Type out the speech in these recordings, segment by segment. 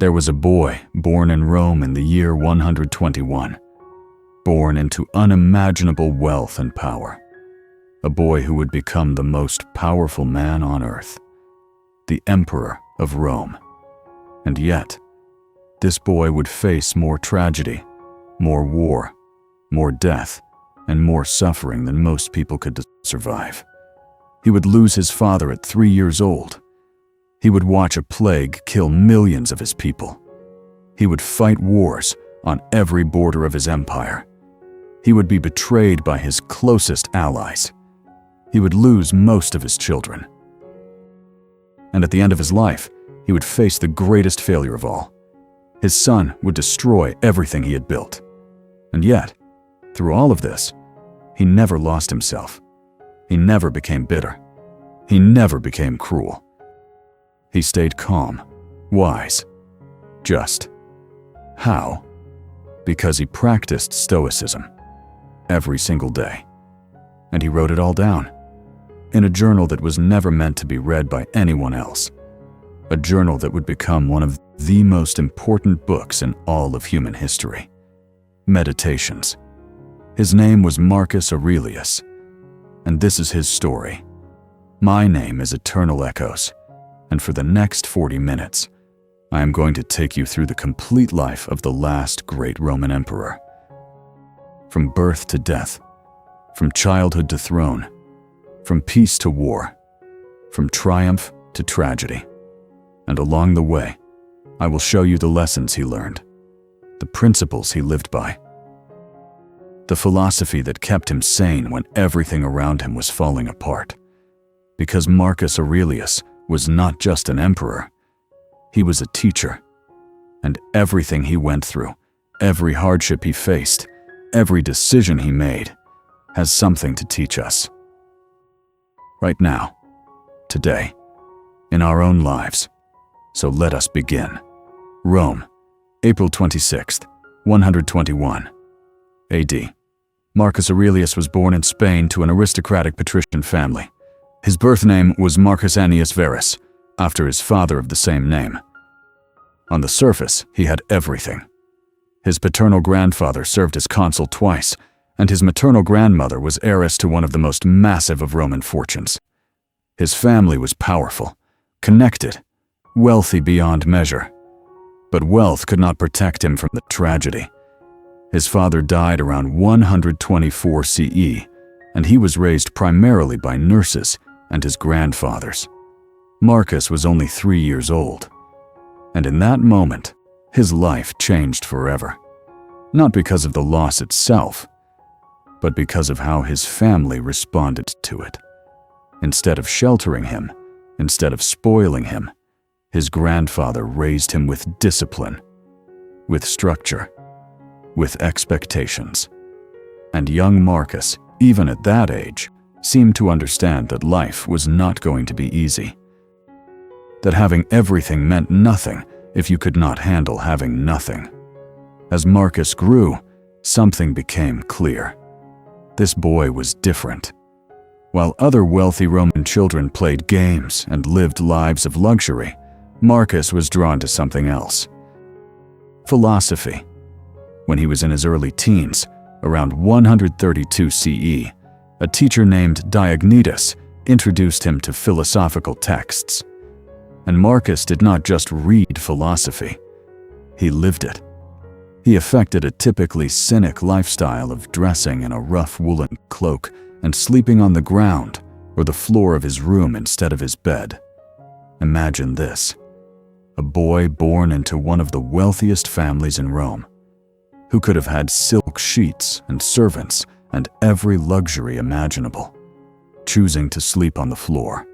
There was a boy born in Rome in the year 121, born into unimaginable wealth and power, a boy who would become the most powerful man on earth, the Emperor of Rome. And yet, this boy would face more tragedy, more war, more death, and more suffering than most people could survive. He would lose his father at 3 years old. He would watch a plague kill millions of his people. He would fight wars on every border of his empire. He would be betrayed by his closest allies. He would lose most of his children. And at the end of his life, he would face the greatest failure of all. His son would destroy everything he had built. And yet, through all of this, he never lost himself. He never became bitter. He never became cruel. He stayed calm, wise, just. How? Because he practiced Stoicism every single day. And he wrote it all down in a journal that was never meant to be read by anyone else. A journal that would become one of the most important books in all of human history. Meditations. His name was Marcus Aurelius, and this is his story. My name is Eternal Echoes, and for the next 40 minutes, I am going to take you through the complete life of the last great Roman emperor. From birth to death, from childhood to throne, from peace to war, from triumph to tragedy. And along the way, I will show you the lessons he learned, the principles he lived by, the philosophy that kept him sane when everything around him was falling apart. Because Marcus Aurelius was not just an emperor, he was a teacher. And everything he went through, every hardship he faced, every decision he made, has something to teach us. Right now, today, in our own lives. So let us begin. Rome, April 26th, 121 AD. Marcus Aurelius was born in Spain to an aristocratic patrician family. His birth name was Marcus Annius Verus, after his father of the same name. On the surface, he had everything. His paternal grandfather served as consul twice, and his maternal grandmother was heiress to one of the most massive of Roman fortunes. His family was powerful, connected, wealthy beyond measure. But wealth could not protect him from the tragedy. His father died around 124 CE, and he was raised primarily by nurses and his grandfathers. Marcus was only 3 years old, and in that moment, his life changed forever. Not because of the loss itself, but because of how his family responded to it. Instead of sheltering him, instead of spoiling him, his grandfather raised him with discipline, with structure, with expectations. And young Marcus, even at that age, seemed to understand that life was not going to be easy. That having everything meant nothing if you could not handle having nothing. As Marcus grew, something became clear. This boy was different. While other wealthy Roman children played games and lived lives of luxury, Marcus was drawn to something else. Philosophy. When he was in his early teens, around 132 CE, a teacher named Diognetus introduced him to philosophical texts. And Marcus did not just read philosophy, he lived it. He affected a typically cynic lifestyle of dressing in a rough woolen cloak and sleeping on the ground or the floor of his room instead of his bed. Imagine this: a boy born into one of the wealthiest families in Rome, who could have had silk sheets and servants and every luxury imaginable, choosing to sleep on the floor.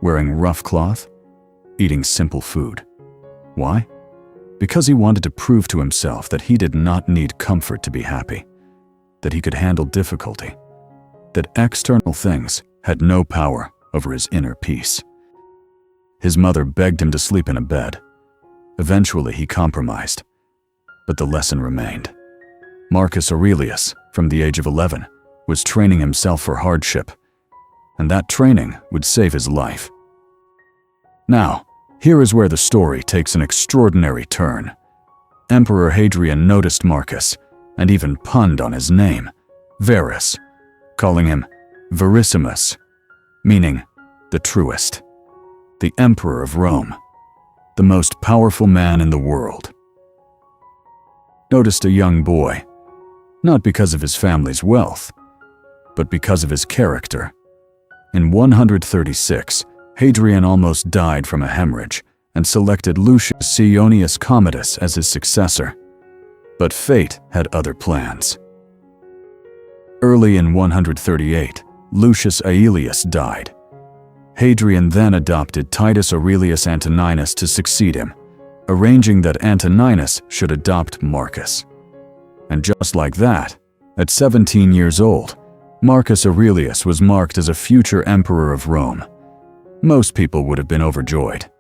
Wearing rough cloth, eating simple food. Why? Because he wanted to prove to himself that he did not need comfort to be happy, that he could handle difficulty, that external things had no power over his inner peace. His mother begged him to sleep in a bed. Eventually, he compromised, but the lesson remained. Marcus Aurelius, from the age of 11, was training himself for hardship, and that training would save his life. Now, Here is where the story takes an extraordinary turn. Emperor Hadrian noticed Marcus, and even punned on his name, Verus, calling him Verissimus, meaning the truest, the Emperor of Rome, the most powerful man in the world. Noticed a young boy, not because of his family's wealth, but because of his character. In 136, Hadrian almost died from a hemorrhage and selected Lucius Ceionius Commodus as his successor. But fate had other plans. Early in 138, Lucius Aelius died. Hadrian then adopted Titus Aurelius Antoninus to succeed him, arranging that Antoninus should adopt Marcus. And just like that, at 17 years old, Marcus Aurelius was marked as a future emperor of Rome. Most people would have been overjoyed.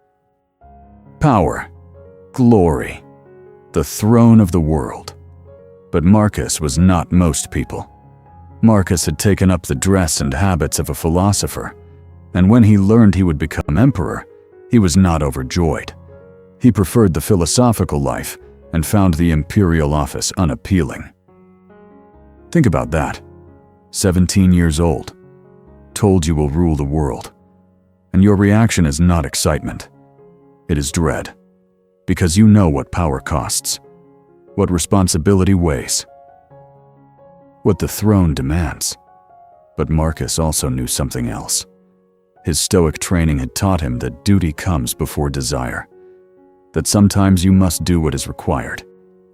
Power, glory, the throne of the world. But Marcus was not most people. Marcus had taken up the dress and habits of a philosopher, and when he learned he would become emperor, he was not overjoyed. He preferred the philosophical life and found the imperial office unappealing. Think about that. 17 years old, told you will rule the world, and your reaction is not excitement. It is dread, because you know what power costs, what responsibility weighs, what the throne demands. But Marcus also knew something else. His Stoic training had taught him that duty comes before desire, that sometimes you must do what is required,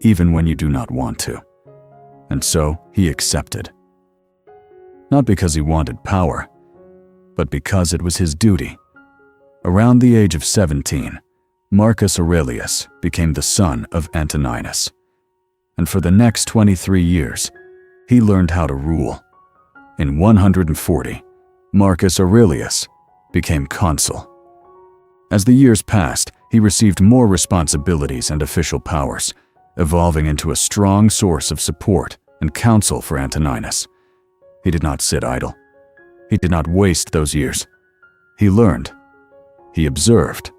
even when you do not want to. And so he accepted. Not because he wanted power, but because it was his duty. Around the age of 17, Marcus Aurelius became the son of Antoninus, and for the next 23 years, he learned how to rule. In 140, Marcus Aurelius became consul. As the years passed, he received more responsibilities and official powers, evolving into a strong source of support and counsel for Antoninus. He did not sit idle. He did not waste those years. He learned. He observed.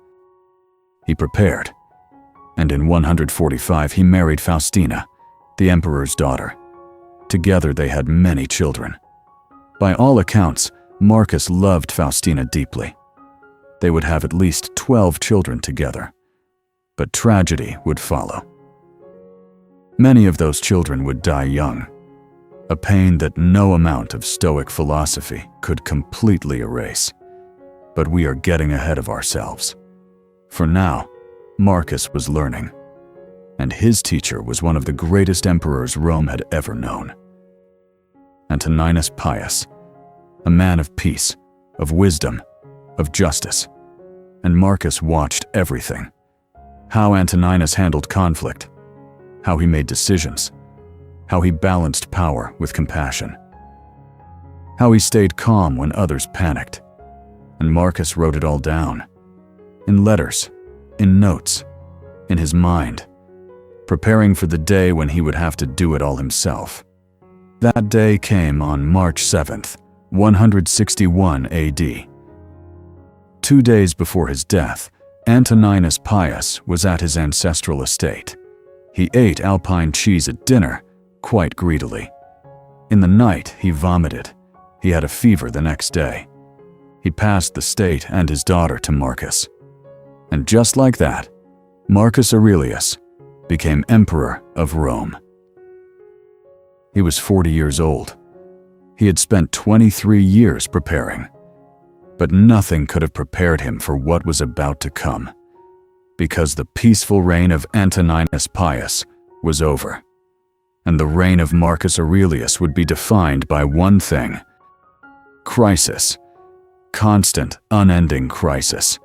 He prepared. And in 145 he married Faustina, the emperor's daughter. Together they had many children. By all accounts, Marcus loved Faustina deeply. They would have at least 12 children together. But tragedy would follow. Many of those children would die young, a pain that no amount of Stoic philosophy could completely erase. But we are getting ahead of ourselves. For now, Marcus was learning, and his teacher was one of the greatest emperors Rome had ever known. Antoninus Pius, a man of peace, of wisdom, of justice. And Marcus watched everything. How Antoninus handled conflict, how he made decisions, how he balanced power with compassion, how he stayed calm when others panicked. And Marcus wrote it all down, in letters, in notes, in his mind, preparing for the day when he would have to do it all himself. That day came on March 7th, 161 AD. 2 days before his death, Antoninus Pius was at his ancestral estate. He ate Alpine cheese at dinner, quite greedily. In the night, he vomited. He had a fever the next day. He passed the state and his daughter to Marcus. And just like that, Marcus Aurelius became emperor of Rome. He was 40 years old. He had spent 23 years preparing. But nothing could have prepared him for what was about to come, because the peaceful reign of Antoninus Pius was over, and the reign of Marcus Aurelius would be defined by one thing: crisis. Constant, unending crisis.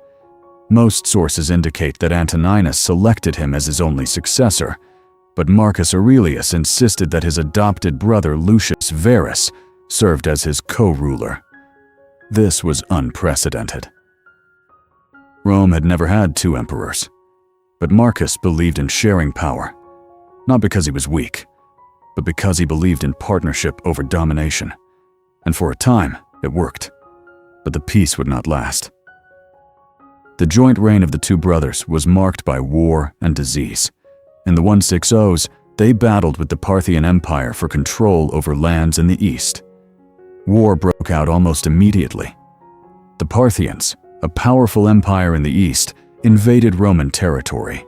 Most sources indicate that Antoninus selected him as his only successor, but Marcus Aurelius insisted that his adopted brother Lucius Verus served as his co-ruler. This was unprecedented. Rome had never had 2 emperors, but Marcus believed in sharing power, not because he was weak, but because he believed in partnership over domination. And for a time, it worked, but the peace would not last. The joint reign of the two brothers was marked by war and disease. In the 160s, they battled with the Parthian Empire for control over lands in the east. War broke out almost immediately. The Parthians, a powerful empire in the east, invaded Roman territory.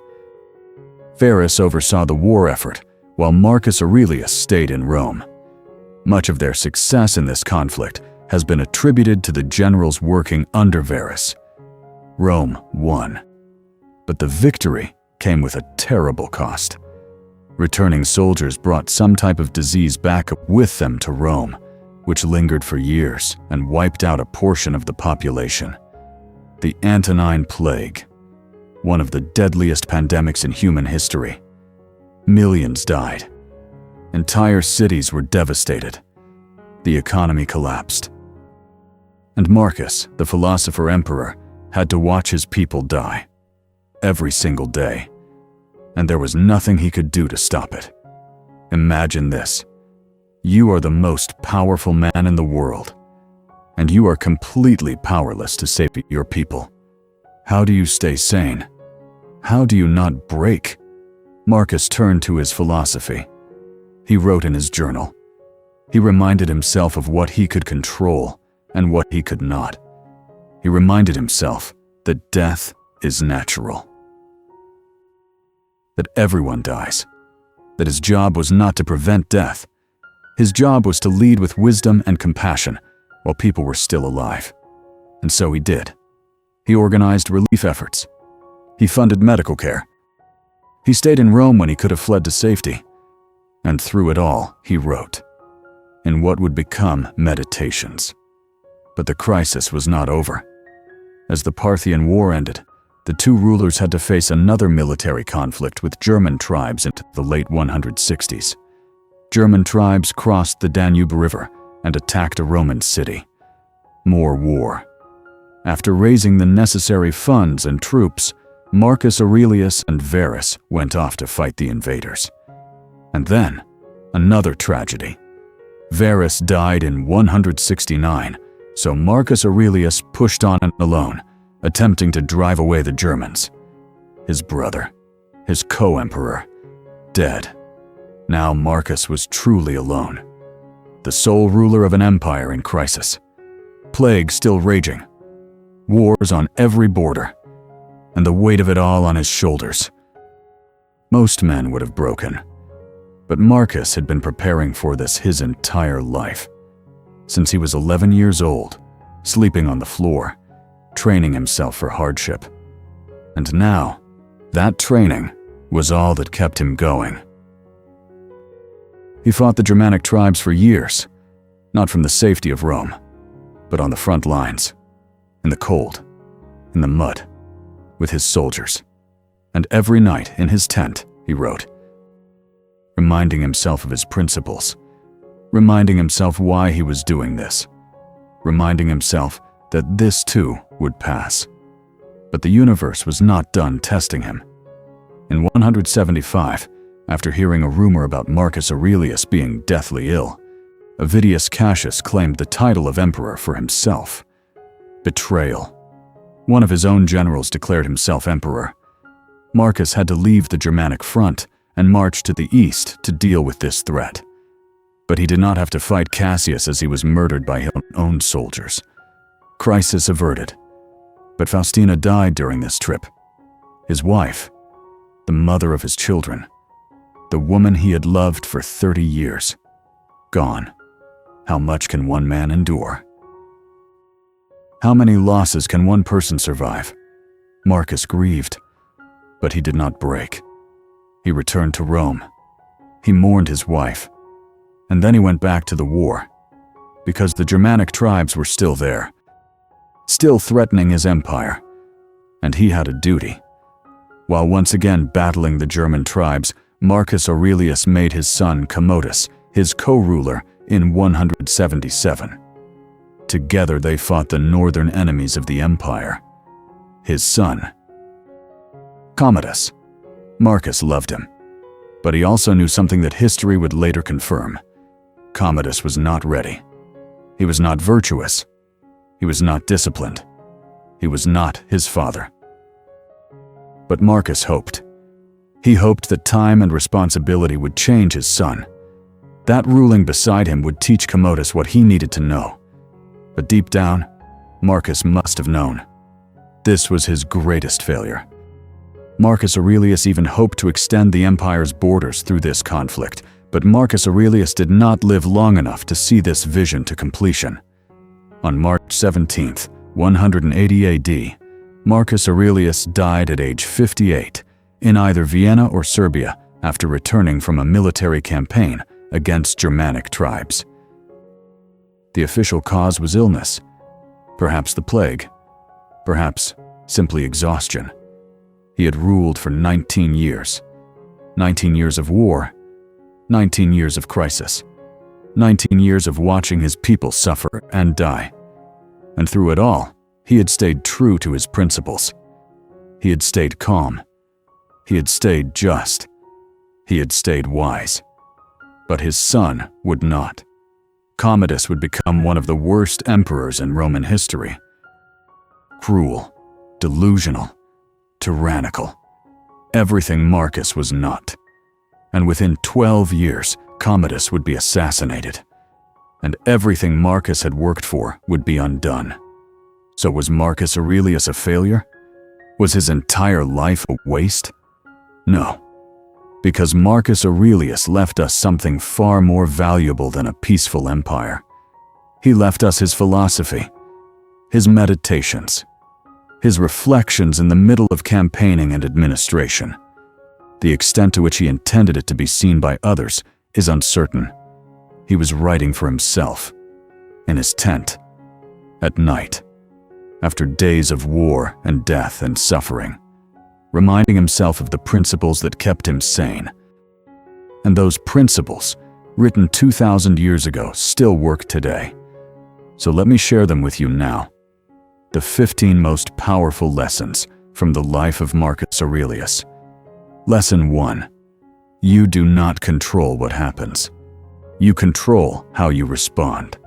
Verus oversaw the war effort, while Marcus Aurelius stayed in Rome. Much of their success in this conflict has been attributed to the generals working under Verus. Rome won, but the victory came with a terrible cost. Returning soldiers brought some type of disease back with them to Rome, which lingered for years and wiped out a portion of the population. The Antonine Plague, one of the deadliest pandemics in human history. Millions died. Entire cities were devastated. The economy collapsed. And Marcus, the philosopher emperor, had to watch his people die. Every single day. And there was nothing he could do to stop it. Imagine this. You are the most powerful man in the world, and you are completely powerless to save your people. How do you stay sane? How do you not break? Marcus turned to his philosophy. He wrote in his journal. He reminded himself of what he could control and what he could not. He reminded himself that death is natural. That everyone dies. That his job was not to prevent death. His job was to lead with wisdom and compassion while people were still alive. And so he did. He organized relief efforts. He funded medical care. He stayed in Rome when he could have fled to safety. And through it all, he wrote, in what would become Meditations. But the crisis was not over. As the Parthian War ended, the two rulers had to face another military conflict with German tribes into the late 160s. German tribes crossed the Danube River and attacked a Roman city. More war. After raising the necessary funds and troops, Marcus Aurelius and Verus went off to fight the invaders. And then, another tragedy. Verus died in 169, so Marcus Aurelius pushed on alone, attempting to drive away the Germans. His brother, his co-emperor, dead. Now Marcus was truly alone. The sole ruler of an empire in crisis. Plague still raging. Wars on every border. And the weight of it all on his shoulders. Most men would have broken. But Marcus had been preparing for this his entire life. Since he was 11 years old, sleeping on the floor, training himself for hardship. And now, that training was all that kept him going. He fought the Germanic tribes for years, not from the safety of Rome, but on the front lines, in the cold, in the mud, with his soldiers. And every night in his tent, he wrote, reminding himself of his principles, reminding himself why he was doing this, reminding himself that this too would pass. But the universe was not done testing him. In 175, after hearing a rumor about Marcus Aurelius being deathly ill, Avidius Cassius claimed the title of emperor for himself. Betrayal. One of his own generals declared himself emperor. Marcus had to leave the Germanic front and march to the east to deal with this threat. But he did not have to fight Cassius as he was murdered by his own soldiers. Crisis averted. But Faustina died during this trip. His wife, the mother of his children, the woman he had loved for 30 years, gone. How much can one man endure? How many losses can one person survive? Marcus grieved, but he did not break. He returned to Rome. He mourned his wife, and then he went back to the war, because the Germanic tribes were still there, still threatening his empire, and he had a duty. While once again battling the German tribes, Marcus Aurelius made his son Commodus his co-ruler in 177. Together they fought the northern enemies of the empire. His son, Commodus. Marcus loved him, but he also knew something that history would later confirm. Commodus was not ready. He was not virtuous. He was not disciplined. He was not his father. But Marcus hoped. He hoped that time and responsibility would change his son. That ruling beside him would teach Commodus what he needed to know. But deep down, Marcus must have known. This was his greatest failure. Marcus Aurelius even hoped to extend the empire's borders through this conflict, but Marcus Aurelius did not live long enough to see this vision to completion. On March 17, 180 AD, Marcus Aurelius died at age 58 in either Vienna or Serbia after returning from a military campaign against Germanic tribes. The official cause was illness, perhaps the plague, perhaps simply exhaustion. He had ruled for 19 years. 19 years of war, 19 years of crisis, 19 years of watching his people suffer and die. And through it all, he had stayed true to his principles. He had stayed calm. He had stayed just. He had stayed wise. But his son would not. Commodus would become one of the worst emperors in Roman history. Cruel, delusional, tyrannical. Everything Marcus was not. And within 12 years, Commodus would be assassinated. And everything Marcus had worked for would be undone. So was Marcus Aurelius a failure? Was his entire life a waste? No, because Marcus Aurelius left us something far more valuable than a peaceful empire. He left us his philosophy, his meditations, his reflections in the middle of campaigning and administration. The extent to which he intended it to be seen by others is uncertain. He was writing for himself, in his tent, at night, after days of war and death and suffering, reminding himself of the principles that kept him sane. And those principles, written 2,000 years ago, still work today. So let me share them with you now. The 15 most powerful lessons from the life of Marcus Aurelius. Lesson 1. You do not control what happens. You control how you respond.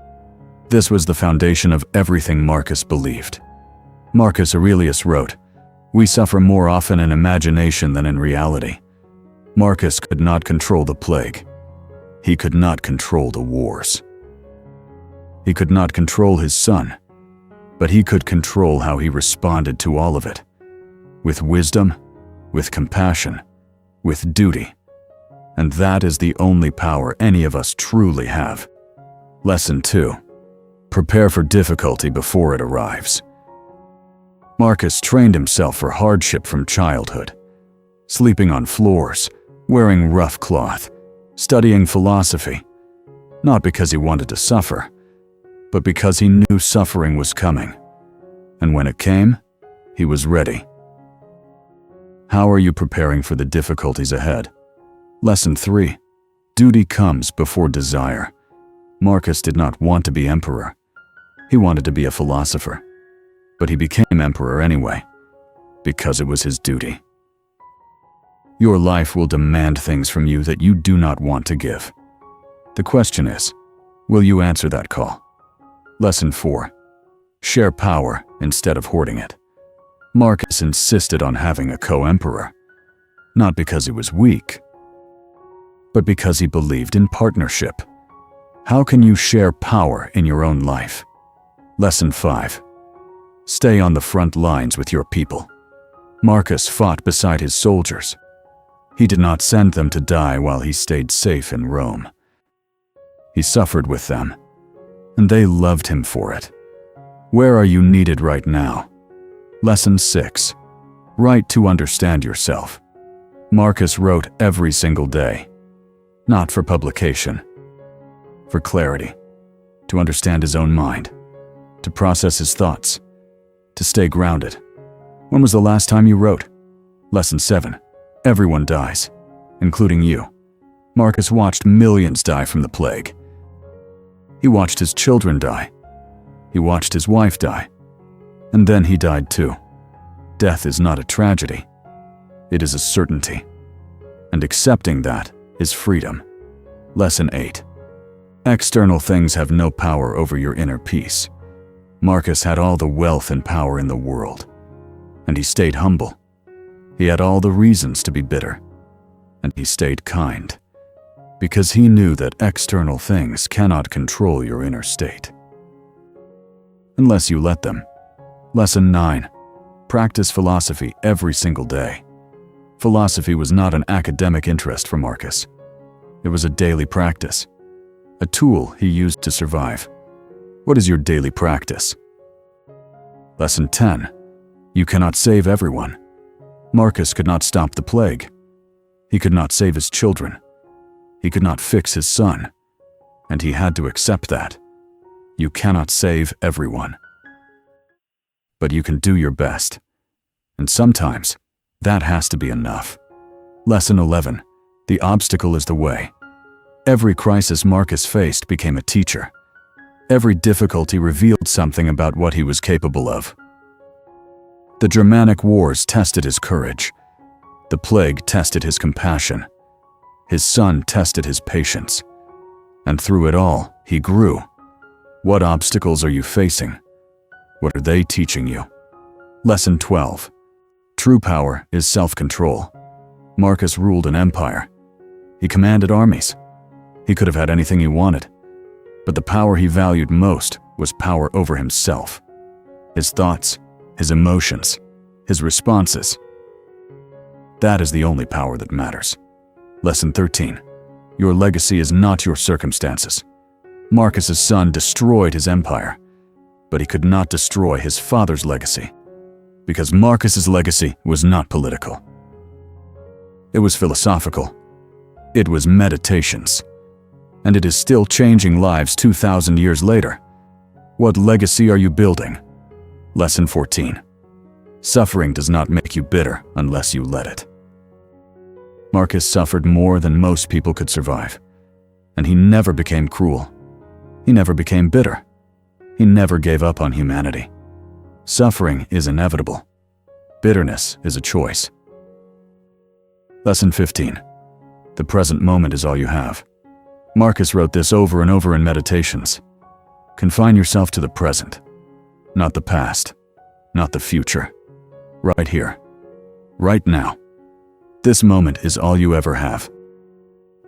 This was the foundation of everything Marcus believed. Marcus Aurelius wrote, "We suffer more often in imagination than in reality." Marcus could not control the plague. He could not control the wars. He could not control his son, but he could control how he responded to all of it. With wisdom, with compassion, with duty. And that is the only power any of us truly have. Lesson 2. Prepare for difficulty before it arrives. Marcus trained himself for hardship from childhood, sleeping on floors, wearing rough cloth, studying philosophy, not because he wanted to suffer, but because he knew suffering was coming. And when it came, he was ready. How are you preparing for the difficulties ahead? Lesson 3. Duty comes before desire. Marcus did not want to be emperor. He wanted to be a philosopher. But he became emperor anyway, because it was his duty. Your life will demand things from you that you do not want to give. The question is, will you answer that call? Lesson 4. Share power instead of hoarding it. Marcus insisted on having a co-emperor, not because he was weak, but because he believed in partnership. How can you share power in your own life? Lesson 5. Stay on the front lines with your people. Marcus fought beside his soldiers. He did not send them to die while he stayed safe in Rome. He suffered with them, and they loved him for it. Where are you needed right now? Lesson 6. Write to understand yourself. Marcus wrote every single day, not for publication, for clarity, to understand his own mind, to process his thoughts, to stay grounded. When was the last time you wrote? Lesson 7. Everyone dies, including you. Marcus watched millions die from the plague. He watched his children die. He watched his wife die. And then he died too. Death is not a tragedy. It is a certainty. And accepting that is freedom. Lesson 8. External things have no power over your inner peace. Marcus had all the wealth and power in the world, and he stayed humble. He had all the reasons to be bitter, and he stayed kind, because he knew that external things cannot control your inner state. Unless you let them. Lesson 9. Practice philosophy every single day. Philosophy was not an academic interest for Marcus. It was a daily practice, a tool he used to survive. What is your daily practice? Lesson 10. You cannot save everyone. Marcus could not stop the plague. He could not save his children. He could not fix his son. And he had to accept that. You cannot save everyone. But you can do your best. And sometimes, that has to be enough. Lesson 11. The obstacle is the way. Every crisis Marcus faced became a teacher. Every difficulty revealed something about what he was capable of. The Germanic wars tested his courage. The plague tested his compassion. His son tested his patience. And through it all, he grew. What obstacles are you facing? What are they teaching you? Lesson 12. True power is self-control. Marcus ruled an empire. He commanded armies. He could have had anything he wanted. But the power he valued most was power over himself. His thoughts, his emotions, his responses. That is the only power that matters. Lesson 13. Your legacy is not your circumstances. Marcus's son destroyed his empire, but he could not destroy his father's legacy, because Marcus's legacy was not political. It was philosophical. It was meditations. And it is still changing lives 2,000 years later. What legacy are you building? Lesson 14. Suffering does not make you bitter unless you let it. Marcus suffered more than most people could survive, and he never became cruel. He never became bitter. He never gave up on humanity. Suffering is inevitable. Bitterness is a choice. Lesson 15. The present moment is all you have. Marcus wrote this over and over in Meditations. Confine yourself to the present, not the past, not the future. Right here, right now. This moment is all you ever have,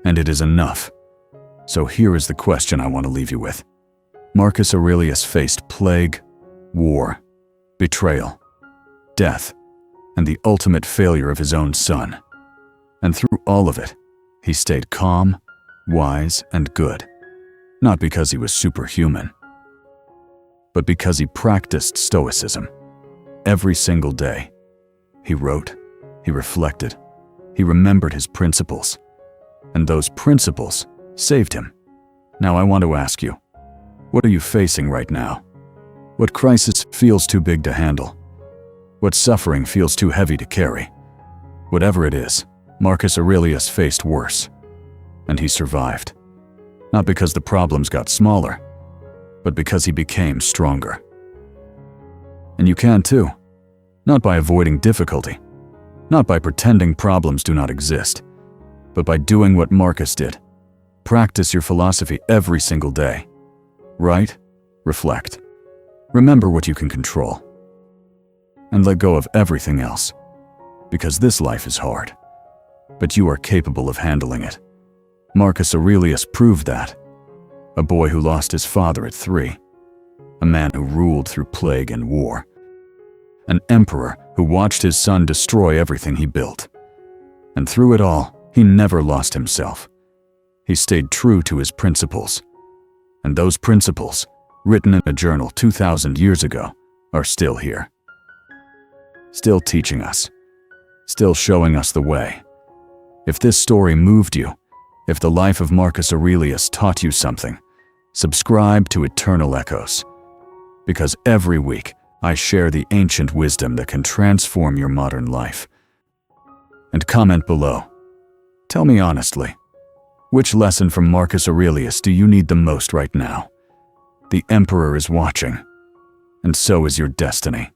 and it is enough. So here is the question I want to leave you with. Marcus Aurelius faced plague, war, betrayal, death, and the ultimate failure of his own son. And through all of it, he stayed calm, wise, and good, not because he was superhuman, but because he practiced Stoicism. Every single day, he wrote, he reflected, he remembered his principles, and those principles saved him. Now I want to ask you, what are you facing right now? What crisis feels too big to handle? What suffering feels too heavy to carry? Whatever it is, Marcus Aurelius faced worse. And he survived. Not because the problems got smaller, but because he became stronger. And you can too. Not by avoiding difficulty, not by pretending problems do not exist, but by doing what Marcus did. Practice your philosophy every single day. Write, reflect, remember what you can control, and let go of everything else, because this life is hard, but you are capable of handling it. Marcus Aurelius proved that. A boy who lost his father at 3. A man who ruled through plague and war. An emperor who watched his son destroy everything he built. And through it all, he never lost himself. He stayed true to his principles. And those principles, written in a journal 2,000 years ago, are still here. Still teaching us. Still showing us the way. If this story moved you, if the life of Marcus Aurelius taught you something, subscribe to Eternal Echoes, because every week I share the ancient wisdom that can transform your modern life. And comment below. Tell me honestly, which lesson from Marcus Aurelius do you need the most right now? The Emperor is watching, and so is your destiny.